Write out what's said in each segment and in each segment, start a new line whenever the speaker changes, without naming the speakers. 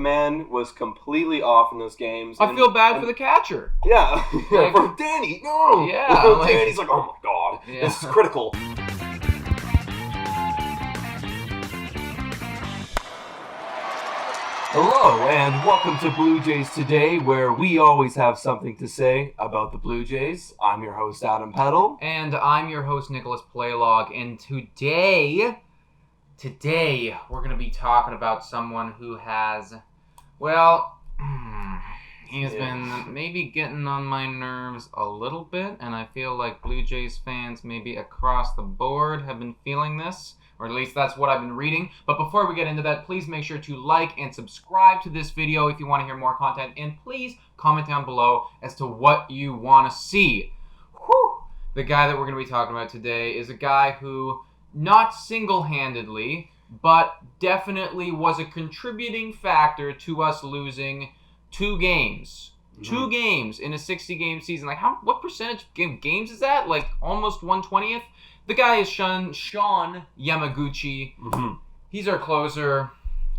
command was completely off in those games.
I feel bad for the catcher.
Yeah, for Danny. No,
yeah,
Danny's like, oh my god, this is critical. Hello, and welcome to Blue Jays Today, where we always have something to say about the Blue Jays. I'm your host, Adam Peddle.
And I'm your host, Nicholas Playlog. And today, we're going to be talking about someone who has, he's been maybe getting on my nerves a little bit, and I feel like Blue Jays fans maybe across the board have been feeling this. Or at least that's what I've been reading. But before we get into that, please make sure to like and subscribe to this video if you want to hear more content. And please comment down below as to what you want to see. Whew. The guy that we're going to be talking about today is a guy who, not single-handedly, but definitely was a contributing factor to us losing 2 games. 2 games in a 60-game season. Like, what percentage of games is that? Like, almost 1/20th? The guy is Shun Yamaguchi. Mm-hmm. He's our closer.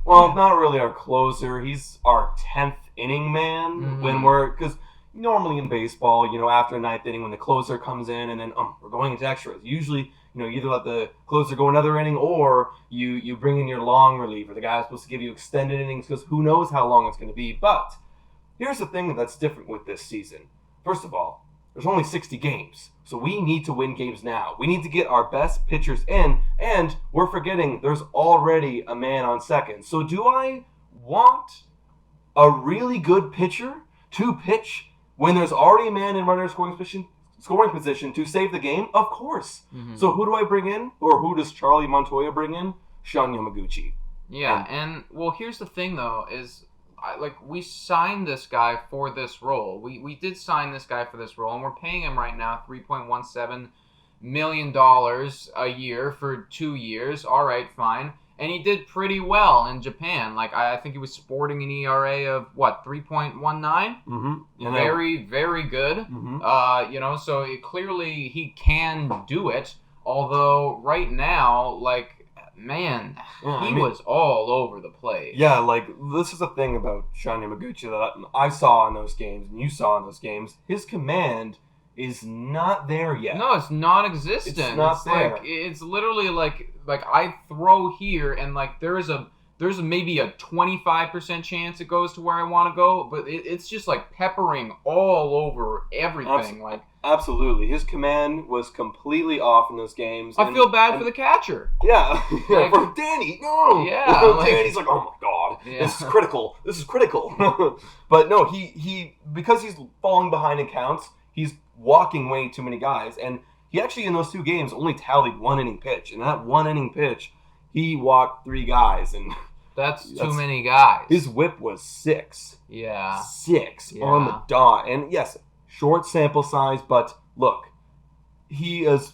Well, not really our closer. He's our 10th inning man. Mm-hmm. Because normally in baseball, after the 9th inning, when the closer comes in and then we're going into extras. Usually, you either let the closer go another inning or you bring in your long reliever. The guy is supposed to give you extended innings because who knows how long it's going to be. But here's the thing that's different with this season. First of all, there's only 60 games, so we need to win games now. We need to get our best pitchers in, and we're forgetting there's already a man on second. So do I want a really good pitcher to pitch when there's already a man in runner scoring position to save the game? Of course. Mm-hmm. So who do I bring in, or who does Charlie Montoya bring in? Shun Yamaguchi.
Yeah, and here's the thing, though, is we signed this guy for this role. We did sign this guy for this role, and we're paying him right now $3.17 million a year for 2 years. All right, fine. And he did pretty well in Japan. I think he was sporting an ERA of, 3.19? Mm-hmm. Very, very good. Mm-hmm. So clearly he can do it. Although right now, he was all over the place.
Yeah, this is the thing about Shun Yamaguchi that I saw in those games, and you saw in those games. His command is not there yet.
No, it's non-existent.
It's not there.
It's literally like I throw here, and there's maybe a 25% chance it goes to where I want to go, but it's just peppering all over everything.
Absolutely. His command was completely off in those games.
I feel bad for the catcher.
Yeah. For Danny. No.
Yeah.
Danny's like, oh my god, this is critical. This is critical. But no, he because he's falling behind in counts, he's walking way too many guys. And he actually, in those 2 games, only tallied 1 inning pitch. And that 1 inning pitch, he walked 3 guys. And
that's too many guys.
His whip was 6.
Yeah.
6 on the dot. And yes, short sample size, but look, he's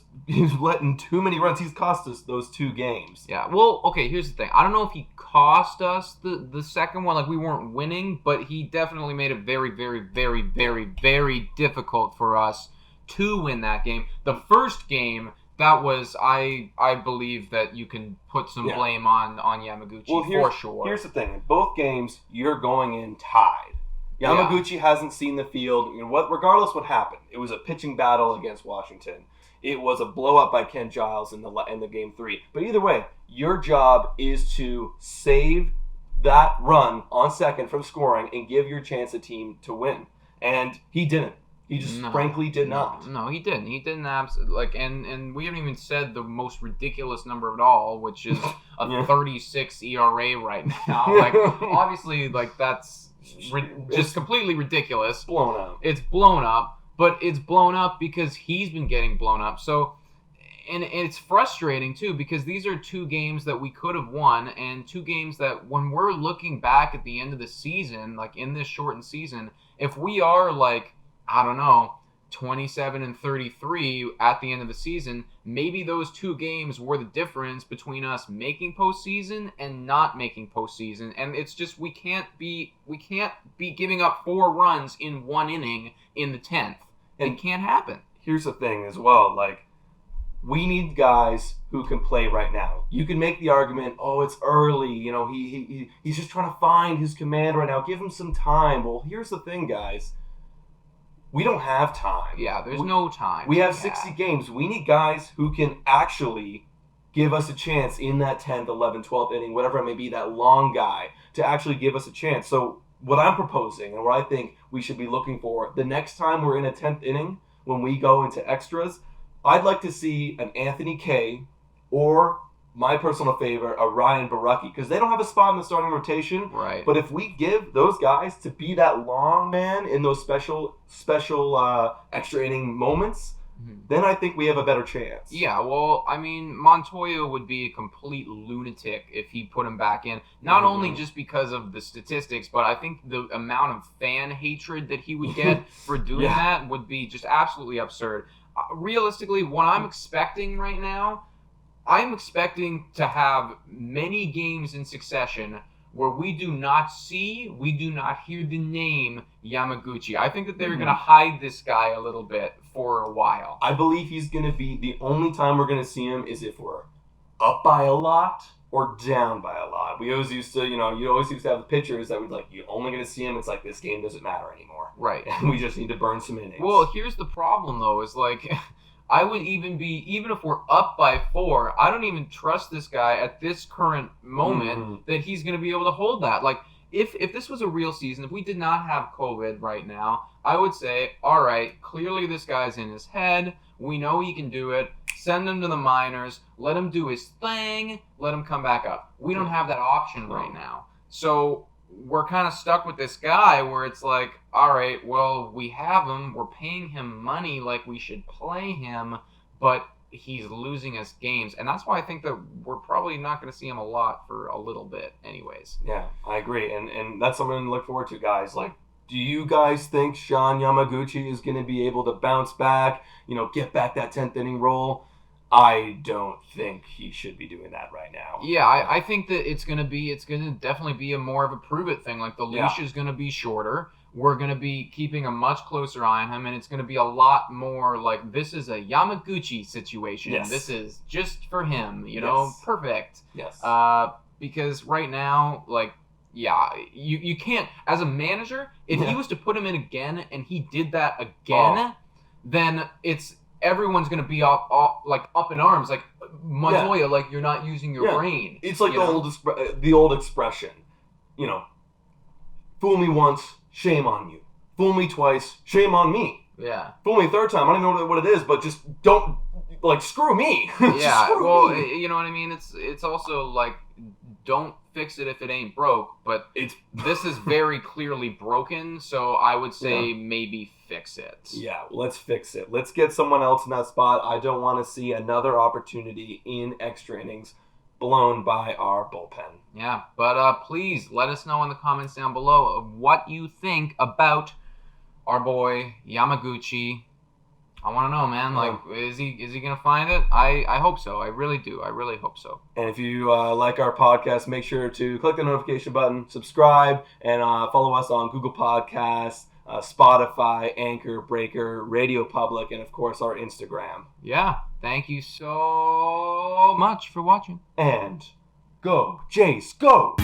letting too many runs. He's cost us those 2 games.
Yeah, well, okay, here's the thing. I don't know if he cost us the second one, we weren't winning, but he definitely made it very, very, very, very, very difficult for us to win that game. The first game, that was, I believe that you can put some blame on Yamaguchi for sure.
Here's the thing. In both games, you're going in tied. Yamaguchi hasn't seen the field. Regardless what happened, it was a pitching battle against Washington. It was a blow-up by Ken Giles in the game 3. But either way, your job is to save that run on second from scoring and give your chance a team to win. And he didn't. He just frankly did not.
No, he didn't. He didn't absolutely and we haven't even said the most ridiculous number of it all, which is a 36 ERA right now. Obviously, that's just completely ridiculous.
Blown up.
It's blown up, but it's blown up because he's been getting blown up. So, and it's frustrating too because these are 2 games that we could have won, and 2 games that when we're looking back at the end of the season, in this shortened season, if we are 27-33 at the end of the season, maybe those 2 games were the difference between us making postseason and not making postseason. And it's just we can't be giving up 4 runs in 1 inning in the 10th. It can't happen.
Here's the thing as well, we need guys who can play right now. You can make the argument, oh, it's early. He's just trying to find his command right now. Give him some time. Well, here's the thing, guys. We don't have time.
Yeah, there's no time.
We have 60 games. We need guys who can actually give us a chance in that 10th, 11th, 12th inning, whatever it may be, that long guy, to actually give us a chance. So what I'm proposing and what I think we should be looking for, the next time we're in a 10th inning, when we go into extras, I'd like to see an Anthony Kay or, my personal favorite, a Ryan Baraki, because they don't have a spot in the starting rotation.
Right.
But if we give those guys to be that long man in those special extra inning moments, then I think we have a better chance.
Yeah, well, I mean, Montoya would be a complete lunatic if he put him back in. Not only just because of the statistics, but I think the amount of fan hatred that he would get for doing that would be just absolutely absurd. Realistically, what I'm expecting right now, I'm expecting to have many games in succession where we do not hear the name Yamaguchi. I think that they're going to hide this guy a little bit for a while.
I believe he's going to be, the only time we're going to see him is if we're up by a lot or down by a lot. We always used to, you always used to have the pitchers that would you're only going to see him. It's like, this game doesn't matter anymore.
Right.
And we just need to burn some innings.
Well, here's the problem, though, is I would even if we're up by 4, I don't even trust this guy at this current moment that he's going to be able to hold that. If this was a real season, if we did not have COVID right now, I would say, all right, clearly this guy's in his head. We know he can do it. Send him to the minors. Let him do his thing. Let him come back up. We don't have that option right now. So we're kind of stuck with this guy where it's like, all right, well, we have him. We're paying him money like we should play him, but he's losing us games. And that's why I think that we're probably not going to see him a lot for a little bit anyways.
Yeah, I agree. And that's something to look forward to, guys. Do you guys think Shun Yamaguchi is going to be able to bounce back, get back that 10th inning role? I don't think he should be doing that right now.
Yeah, I think that it's going to definitely be a more of a prove it thing. The leash is going to be shorter. We're going to be keeping a much closer eye on him, and it's going to be a lot more this is a Yamaguchi situation.
Yes.
This is just for him, perfect.
Yes.
Because right now, you can't, as a manager, if he was to put him in again and he did that again, then everyone's going to be up in arms, Montoya, you're not using your brain.
It's the old expression, fool me once, shame on you. Fool me twice, shame on me.
Yeah.
Fool me a third time, I don't even know what it is, but just don't, screw me.
Yeah, well,
me.
You know what I mean? It's also don't fix it if it ain't broke, but this is very clearly broken, so I would say maybe fix it.
Yeah, let's fix it. Let's get someone else in that spot. I don't want to see another opportunity in extra innings blown by our bullpen.
Yeah, but please let us know in the comments down below of what you think about our boy Yamaguchi. I want to know, man. Is he gonna find it? I hope so. I really do. I really hope so.
And if you like our podcast, make sure to click the notification button, subscribe, and follow us on Google Podcasts, Spotify, Anchor, Breaker, Radio Public, and of course our Instagram.
Yeah. Thank you so much for watching.
And go, Jays, go!